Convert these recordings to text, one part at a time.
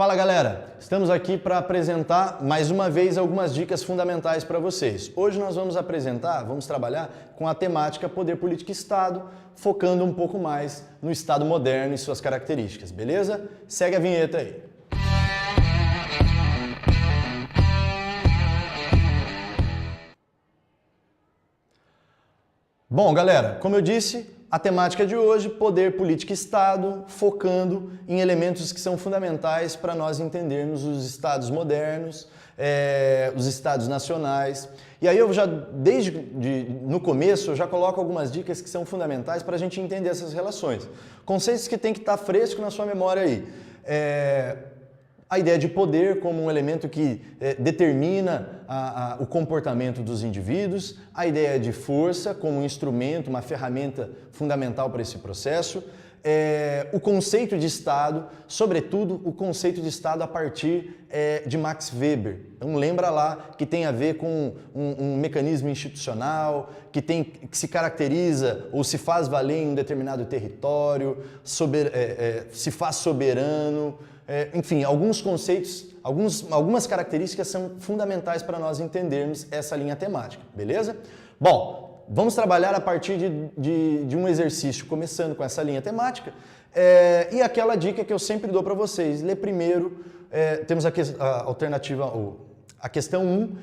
Fala galera, estamos aqui para apresentar mais uma vez algumas dicas fundamentais para vocês. Hoje nós vamos trabalhar com a temática Poder Político e Estado, focando um pouco mais no Estado moderno e suas características, beleza? Segue a vinheta aí. Bom galera, como eu disse, a temática de hoje, Poder Político e Estado, focando em elementos que são fundamentais para nós entendermos os estados modernos, os estados nacionais. E aí eu já, no começo, eu já coloco algumas dicas que são fundamentais para a gente entender essas relações. Conceitos que tem que estar fresco na sua memória aí. A ideia de poder como um elemento que determina o comportamento dos indivíduos, a ideia de força como um instrumento, uma ferramenta fundamental para esse processo, o conceito de Estado, sobretudo o conceito de Estado a partir de Max Weber. Então lembra lá que tem a ver com um mecanismo institucional, que se caracteriza ou se faz valer em um determinado território, se faz soberano. Enfim, alguns conceitos, algumas características são fundamentais para nós entendermos essa linha temática, beleza? Bom, vamos trabalhar a partir de um exercício, começando com essa linha temática, e aquela dica que eu sempre dou para vocês, lê primeiro, temos a alternativa, a questão 1,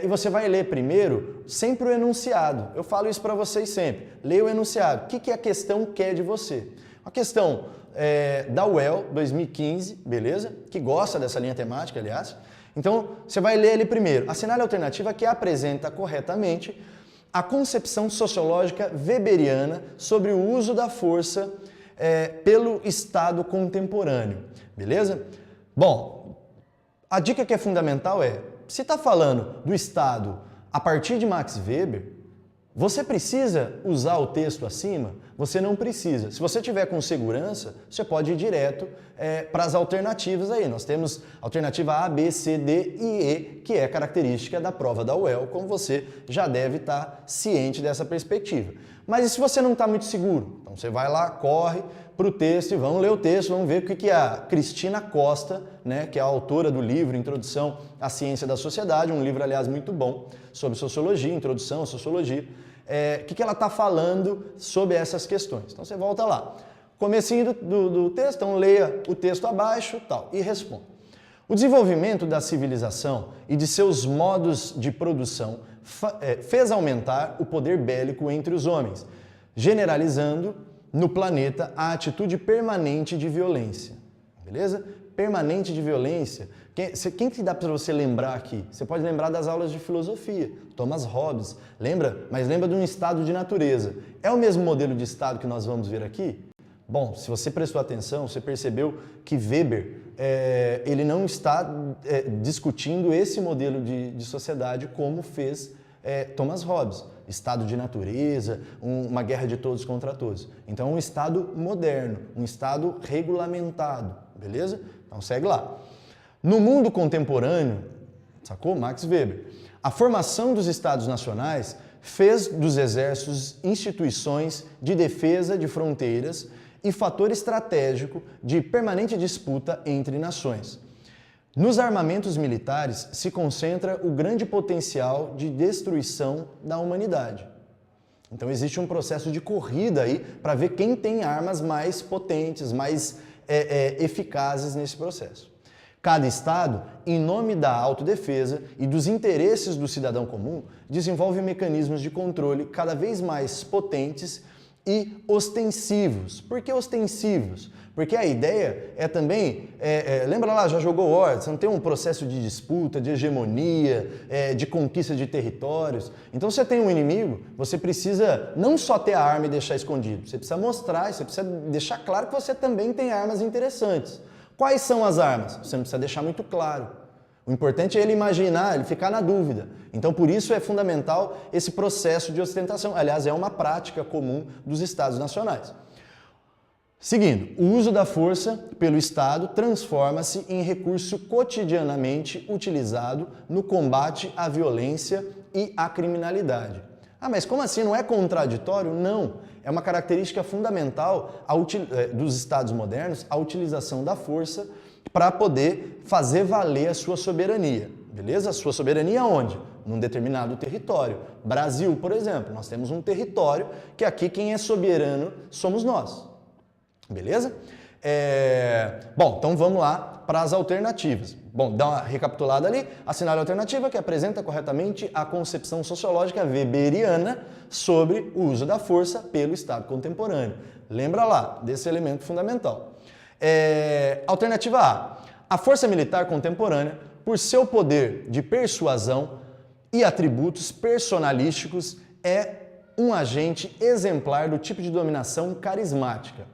e você vai ler primeiro sempre o enunciado. Eu falo isso para vocês sempre, leia o enunciado. O que a questão quer de você? A questão da UEL 2015, beleza? Que gosta dessa linha temática, aliás. Então, você vai ler ele primeiro. Assinale a alternativa que apresenta corretamente a concepção sociológica weberiana sobre o uso da força pelo Estado contemporâneo, beleza? Bom, a dica que é fundamental se está falando do Estado a partir de Max Weber, você precisa usar o texto acima? Você não precisa. Se você tiver com segurança, você pode ir direto para as alternativas aí. Nós temos alternativa A, B, C, D e E, que é característica da prova da UEL, como você já deve estar ciente dessa perspectiva. Mas e se você não está muito seguro? Então você vai lá, corre para o texto e vamos ler o texto, vamos ver o que a Cristina Costa, que é a autora do livro Introdução à Ciência da Sociedade, um livro, aliás, muito bom, sobre sociologia, introdução à sociologia, o que ela está falando sobre essas questões. Então você volta lá. Comecinho do texto, então leia o texto abaixo e responda. O desenvolvimento da civilização e de seus modos de produção fez aumentar o poder bélico entre os homens, generalizando no planeta a atitude permanente de violência. Beleza? Permanente de violência. Quem que dá para você lembrar aqui? Você pode lembrar das aulas de filosofia, Thomas Hobbes, lembra? Mas lembra de um estado de natureza. É o mesmo modelo de estado que nós vamos ver aqui? Bom, se você prestou atenção, você percebeu que Weber, ele não está discutindo esse modelo de sociedade como fez Thomas Hobbes. Estado de natureza, uma guerra de todos contra todos. Então, um estado moderno, um estado regulamentado, beleza? Então, segue lá. No mundo contemporâneo, sacou? Max Weber, a formação dos estados nacionais fez dos exércitos instituições de defesa de fronteiras e fator estratégico de permanente disputa entre nações. Nos armamentos militares se concentra o grande potencial de destruição da humanidade. Então existe um processo de corrida aí para ver quem tem armas mais potentes, mais eficazes nesse processo. Cada Estado, em nome da autodefesa e dos interesses do cidadão comum, desenvolve mecanismos de controle cada vez mais potentes e ostensivos. Por que ostensivos? Porque a ideia é também, lembra lá, já jogou War, você não tem um processo de disputa, de hegemonia, de conquista de territórios. Então você tem um inimigo, você precisa não só ter a arma e deixar escondido, você precisa mostrar, você precisa deixar claro que você também tem armas interessantes. Quais são as armas? Você não precisa deixar muito claro. O importante é ele imaginar, ele ficar na dúvida. Então, por isso é fundamental esse processo de ostentação. Aliás, é uma prática comum dos Estados nacionais. Seguindo, o uso da força pelo Estado transforma-se em recurso cotidianamente utilizado no combate à violência e à criminalidade. Ah, mas como assim? Não é contraditório? Não. É uma característica fundamental dos Estados modernos a utilização da força para poder fazer valer a sua soberania. Beleza? A sua soberania onde? Num determinado território. Brasil, por exemplo, nós temos um território que aqui quem é soberano somos nós. Beleza? Bom, então vamos lá para as alternativas. Bom, dá uma recapitulada ali. Assinale a alternativa que apresenta corretamente a concepção sociológica weberiana sobre o uso da força pelo Estado contemporâneo. Lembra lá desse elemento fundamental. Alternativa A. A força militar contemporânea, por seu poder de persuasão e atributos personalísticos, é um agente exemplar do tipo de dominação carismática.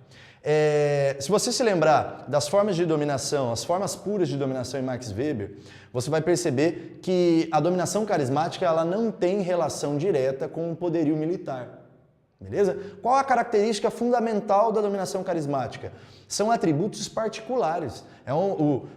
Se você se lembrar das formas de dominação, as formas puras de dominação em Max Weber, você vai perceber que a dominação carismática ela não tem relação direta com o poderio militar. Beleza? Qual a característica fundamental da dominação carismática? São atributos particulares.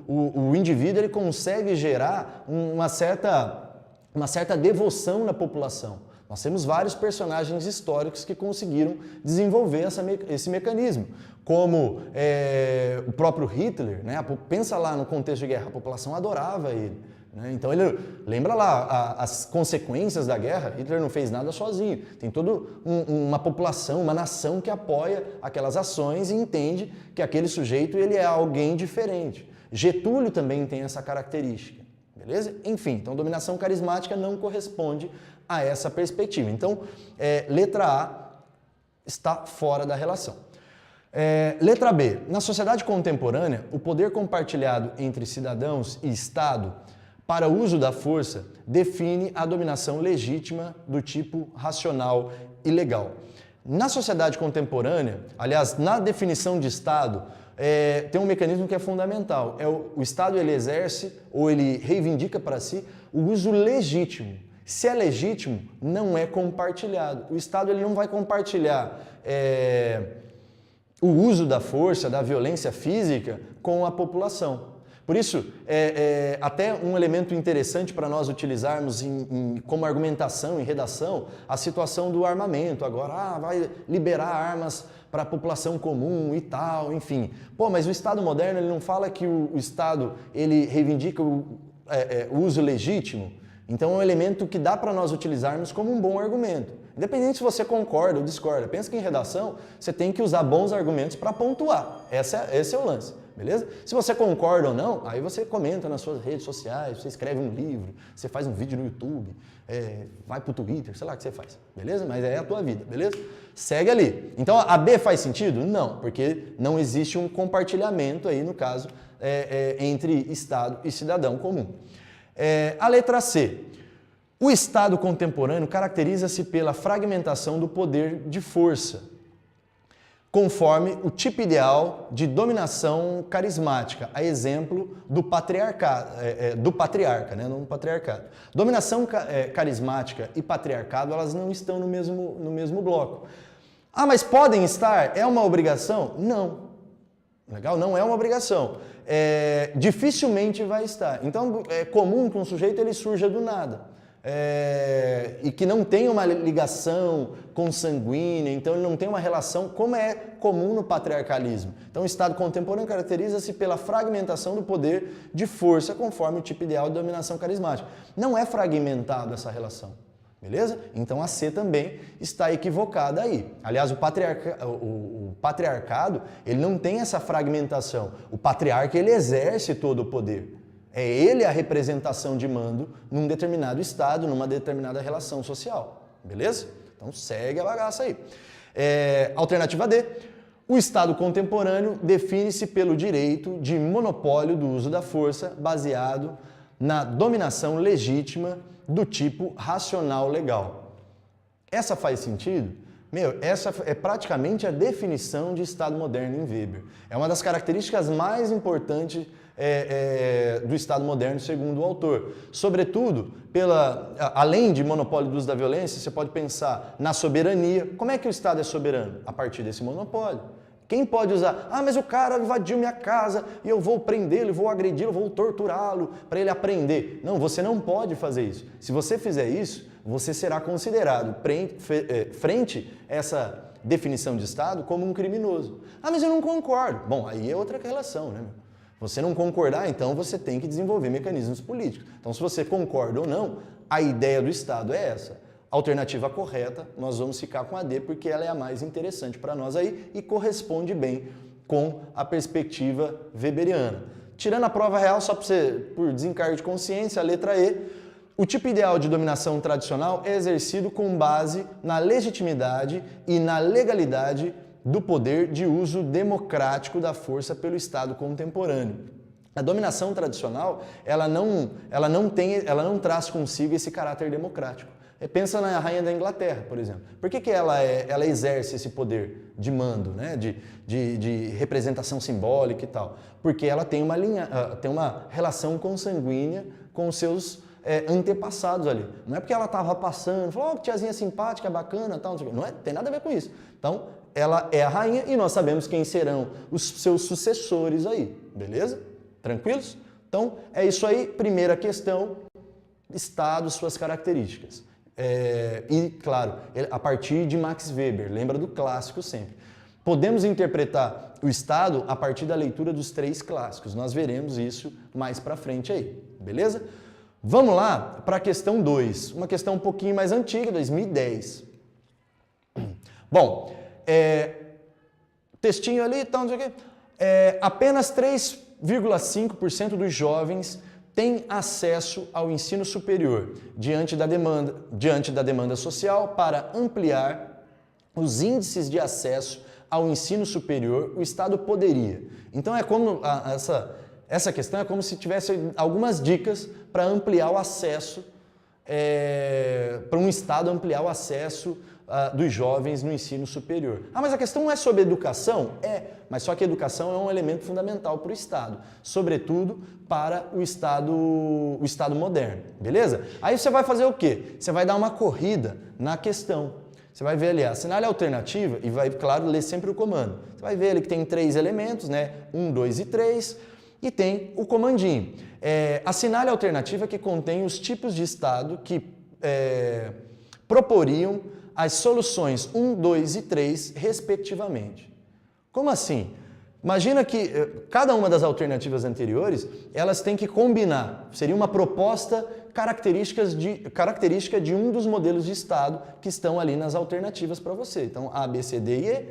O indivíduo ele consegue gerar uma certa devoção na população. Nós temos vários personagens históricos que conseguiram desenvolver esse mecanismo, como o próprio Hitler, né? Pensa lá no contexto de guerra, a população adorava ele. Né? Então ele lembra lá as consequências da guerra, Hitler não fez nada sozinho, tem toda uma população, uma nação que apoia aquelas ações e entende que aquele sujeito ele é alguém diferente. Getúlio também tem essa característica. Beleza? Enfim, então dominação carismática não corresponde a essa perspectiva. Então, letra A está fora da relação. Letra B. Na sociedade contemporânea, o poder compartilhado entre cidadãos e Estado para o uso da força define a dominação legítima do tipo racional e legal. Na sociedade contemporânea, aliás, na definição de Estado, tem um mecanismo que é fundamental. O Estado ele exerce ou ele reivindica para si o uso legítimo. Se é legítimo, não é compartilhado. O Estado ele não vai compartilhar o uso da força, da violência física com a população. Por isso, até um elemento interessante para nós utilizarmos como argumentação em redação, a situação do armamento. Agora, vai liberar armas para a população comum e tal, enfim. Pô, mas o Estado moderno ele não fala que o Estado ele reivindica o uso legítimo? Então é um elemento que dá para nós utilizarmos como um bom argumento. Independente se você concorda ou discorda. Pensa que em redação você tem que usar bons argumentos para pontuar. Esse é o lance, beleza? Se você concorda ou não, aí você comenta nas suas redes sociais, você escreve um livro, você faz um vídeo no YouTube, vai pro Twitter, sei lá o que você faz, beleza? Mas é a tua vida, beleza? Segue ali. Então a B faz sentido? Não, porque não existe um compartilhamento aí, no caso, entre Estado e cidadão comum. A letra C. O Estado contemporâneo caracteriza-se pela fragmentação do poder de força, conforme o tipo ideal de dominação carismática, a exemplo do patriarcado, do patriarca, né? Não do patriarcado. Dominação carismática e patriarcado, elas não estão no mesmo bloco. Ah, mas podem estar? É uma obrigação? Não. Legal? Não é uma obrigação. Dificilmente vai estar. Então, é comum que um sujeito ele surja do nada. E que não tem uma ligação consanguínea, então ele não tem uma relação como é comum no patriarcalismo. Então o Estado contemporâneo caracteriza-se pela fragmentação do poder de força conforme o tipo ideal de dominação carismática. Não é fragmentado essa relação, beleza? Então a C também está equivocada aí. Aliás, o patriarcado ele não tem essa fragmentação. O patriarca ele exerce todo o poder. É ele a representação de mando num determinado estado, numa determinada relação social. Beleza? Então segue a bagaça aí. Alternativa D. O Estado contemporâneo define-se pelo direito de monopólio do uso da força baseado na dominação legítima do tipo racional legal. Essa faz sentido? Essa é praticamente a definição de Estado moderno em Weber. É uma das características mais importantes do Estado moderno, segundo o autor. Sobretudo, além de monopólio do uso da violência, você pode pensar na soberania. Como é que o Estado é soberano? A partir desse monopólio. Quem pode usar? Ah, mas o cara invadiu minha casa e eu vou prendê-lo, vou agredi-lo, vou torturá-lo para ele aprender. Não, você não pode fazer isso. Se você fizer isso, você será considerado, frente a essa definição de Estado, como um criminoso. Ah, mas eu não concordo. Bom, aí é outra relação, né? Você não concordar, então você tem que desenvolver mecanismos políticos. Então, se você concorda ou não, a ideia do Estado é essa. Alternativa correta, nós vamos ficar com a D porque ela é a mais interessante para nós aí e corresponde bem com a perspectiva weberiana. Tirando a prova real, só para você, por desencargo de consciência, a letra E, o tipo ideal de dominação tradicional é exercido com base na legitimidade e na legalidade do poder de uso democrático da força pelo Estado contemporâneo. A dominação tradicional, ela não traz consigo esse caráter democrático. Pensa na rainha da Inglaterra, por exemplo. Por que ela exerce esse poder de mando, né? de representação simbólica e tal? Porque ela tem uma relação consanguínea com os seus antepassados ali. Não é porque ela estava passando, falou, oh, tiazinha simpática, bacana, tal, não sei o quê. Não tem nada a ver com isso. Então, ela é a rainha e nós sabemos quem serão os seus sucessores aí, beleza? Tranquilos? Então, é isso aí. Primeira questão, Estado, suas características. E, claro, a partir de Max Weber, lembra do clássico sempre. Podemos interpretar o Estado a partir da leitura dos 3 clássicos. Nós veremos isso mais pra frente aí, beleza? Vamos lá para a questão 2, uma questão um pouquinho mais antiga, 2010. Bom, textinho ali, então, não sei o quê. Apenas 3,5% dos jovens têm acesso ao ensino superior diante da demanda social. Para ampliar os índices de acesso ao ensino superior, o Estado poderia. Então é como essa questão é como se tivesse algumas dicas para ampliar o acesso, para um Estado ampliar o acesso dos jovens no ensino superior. Ah, mas a questão não é sobre educação? Mas só que a educação é um elemento fundamental para o Estado, sobretudo para o Estado moderno, beleza? Aí você vai fazer o quê? Você vai dar uma corrida na questão. Você vai ver ali, assinale a alternativa e vai, claro, ler sempre o comando. Você vai ver ali que tem 3 elementos, né? 1, 2 e 3, e tem o comandinho. Assinale a alternativa que contém os tipos de Estado que proporiam as soluções 1, 2 e 3, respectivamente. Como assim? Imagina que cada uma das alternativas anteriores, elas têm que combinar. Seria uma proposta característica de um dos modelos de Estado que estão ali nas alternativas para você. Então, A, B, C, D e E.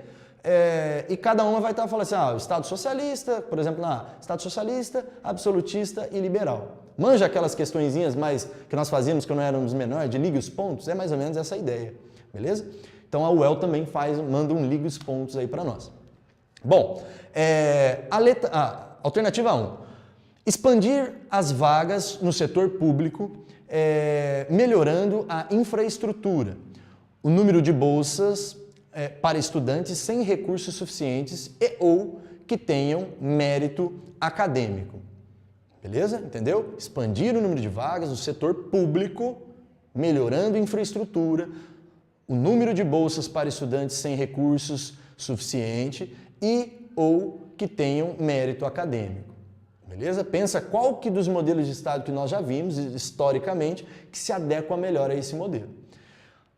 E cada uma vai estar falando assim, Estado socialista, por exemplo, Estado socialista, absolutista e liberal. Manja aquelas questõezinhas mais que nós fazíamos quando éramos menores, de ligue os pontos? É mais ou menos essa ideia. Beleza? Então a UEL também manda um liga os pontos aí para nós. Bom, alternativa 1. Expandir as vagas no setor público, melhorando a infraestrutura, o número de bolsas para estudantes sem recursos suficientes ou que tenham mérito acadêmico. Beleza? Entendeu? Expandir o número de vagas no setor público, melhorando a infraestrutura, o número de bolsas para estudantes sem recursos suficiente ou que tenham mérito acadêmico. Beleza? Pensa qual que dos modelos de Estado que nós já vimos historicamente que se adequa melhor a esse modelo.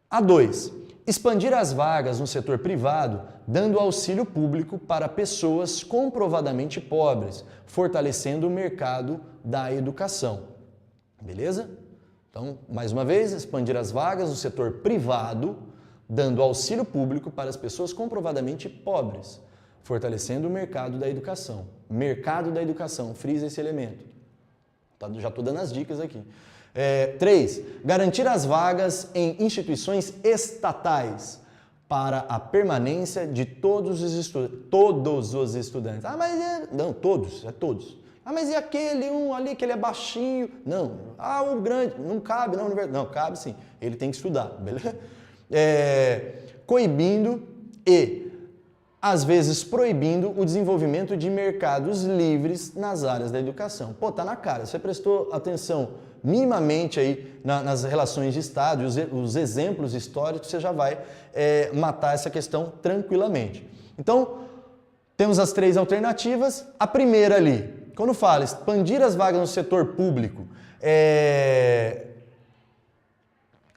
A 2. Expandir as vagas no setor privado, dando auxílio público para pessoas comprovadamente pobres, fortalecendo o mercado da educação. Beleza? Então, mais uma vez, expandir as vagas no setor privado, dando auxílio público para as pessoas comprovadamente pobres, fortalecendo o mercado da educação. Mercado da educação, frisa esse elemento. Já estou dando as dicas aqui. 3. Garantir as vagas em instituições estatais para a permanência de todos os estudantes. Ah, mas não, todos, todos. Ah, mas e aquele um ali que ele é baixinho? Não. Ah, o grande, não cabe na universidade. Não, cabe sim, ele tem que estudar, beleza? Coibindo e, às vezes, proibindo o desenvolvimento de mercados livres nas áreas da educação. Pô, tá na cara, você prestou atenção minimamente aí nas relações de Estado, os exemplos históricos, você já vai matar essa questão tranquilamente. Então, Temos as três alternativas. A primeira ali, quando fala expandir as vagas no setor público,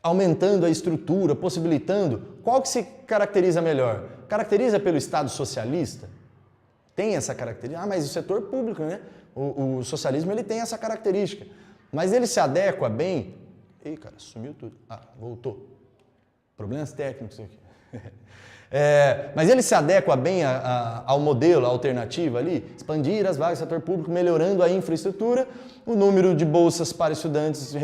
aumentando a estrutura, possibilitando, qual que se caracteriza melhor? Caracteriza pelo Estado socialista? Tem essa característica? Ah, mas o setor público, né? O socialismo ele tem essa característica. Mas ele se adequa bem... Ih, cara, sumiu tudo. Ah, voltou. Problemas técnicos aqui. Mas ele se adequa bem ao modelo, à alternativa ali, expandir as vagas do setor público, melhorando a infraestrutura, o número de bolsas para estudantes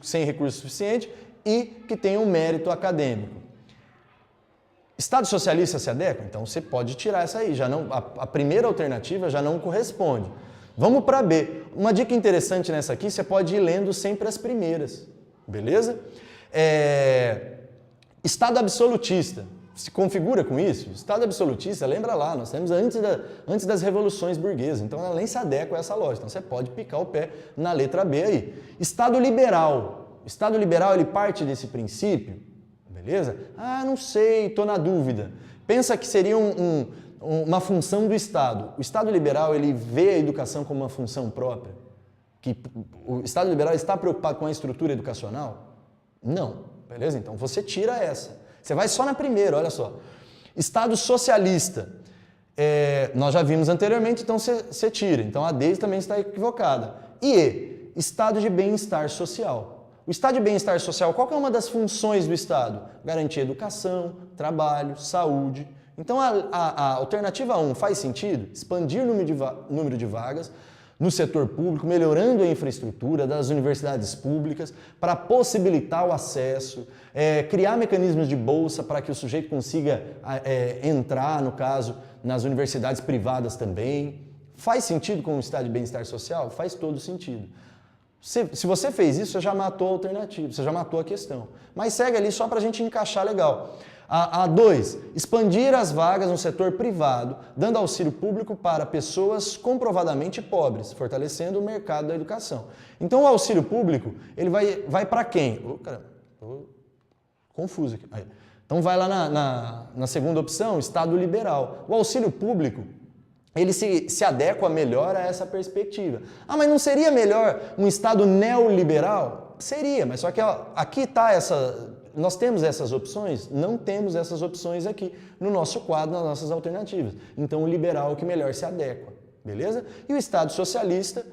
sem recurso suficiente e que tenham um mérito acadêmico. Estado socialista se adequa? Então você pode tirar essa aí, já não, a primeira alternativa já não corresponde. Vamos para B. Uma dica interessante nessa aqui, você pode ir lendo sempre as primeiras, beleza? Estado absolutista. Se configura com isso? Estado absolutista, lembra lá, nós temos antes das revoluções burguesas, então ela nem se adequa a essa lógica, então você pode picar o pé na letra B aí. Estado liberal. O Estado liberal, ele parte desse princípio, beleza? Ah, não sei, estou na dúvida. Pensa que seria uma função do Estado. O Estado liberal, ele vê a educação como uma função própria? Que o Estado liberal está preocupado com a estrutura educacional? Não, beleza? Então você tira essa. Você vai só na primeira, olha só. Estado socialista. Nós já vimos anteriormente, então você tira. Então a D também está equivocada. E estado de bem-estar social. O estado de bem-estar social, qual que é uma das funções do Estado? Garantir educação, trabalho, saúde. Então a alternativa 1 faz sentido? Expandir o número de vagas no setor público, melhorando a infraestrutura das universidades públicas para possibilitar o acesso, criar mecanismos de bolsa para que o sujeito consiga entrar, no caso, nas universidades privadas também. Faz sentido com o estado de bem-estar social? Faz todo sentido. Se você fez isso, você já matou a alternativa, você já matou a questão. Mas segue ali só para a gente encaixar legal. A 2, expandir as vagas no setor privado, dando auxílio público para pessoas comprovadamente pobres, fortalecendo o mercado da educação. Então o auxílio público, ele vai para quem? Caramba, tô confuso aqui. Aí. Então vai lá na segunda opção, Estado liberal. O auxílio público, ele se adequa melhor a essa perspectiva. Ah, mas não seria melhor um Estado neoliberal? Seria, mas só que aqui está essa... Nós temos essas opções? Não temos essas opções aqui no nosso quadro, nas nossas alternativas. Então o liberal é o que melhor se adequa, beleza? E o Estado socialista,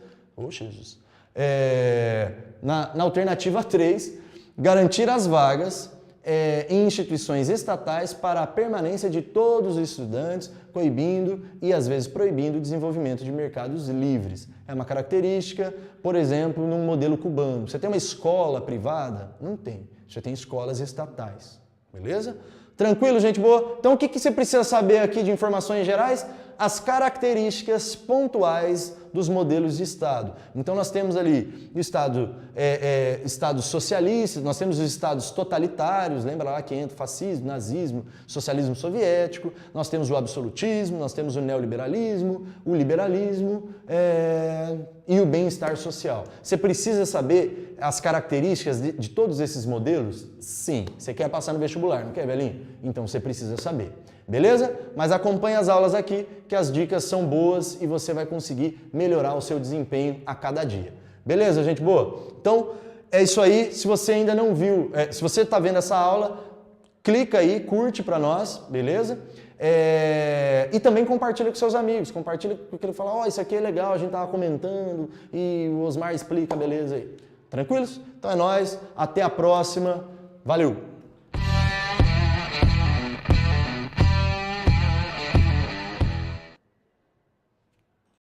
Jesus, na alternativa 3, garantir as vagas em instituições estatais para a permanência de todos os estudantes, coibindo e às vezes proibindo o desenvolvimento de mercados livres. É uma característica, por exemplo, num modelo cubano. Você tem uma escola privada? Não tem. Você tem escolas estatais, beleza? Tranquilo, gente boa? Então o que você precisa saber aqui de informações gerais? As características pontuais dos modelos de Estado. Então nós temos ali o estados socialistas, nós temos os estados totalitários, lembra lá que entra fascismo, nazismo, socialismo soviético, nós temos o absolutismo, nós temos o neoliberalismo, o liberalismo e o bem-estar social. Você precisa saber as características de todos esses modelos? Sim. Você quer passar no vestibular, não quer, velhinho? Então você precisa saber. Beleza? Mas acompanhe as aulas aqui, que as dicas são boas e você vai conseguir melhorar o seu desempenho a cada dia. Beleza, gente boa? Então, é isso aí. Se você ainda não viu, se você está vendo essa aula, clica aí, curte para nós, beleza? E também compartilha com seus amigos, compartilha porque ele fala, isso aqui é legal, a gente estava comentando e o Osmar explica, beleza aí. Tranquilos? Então é nóis, até a próxima, valeu!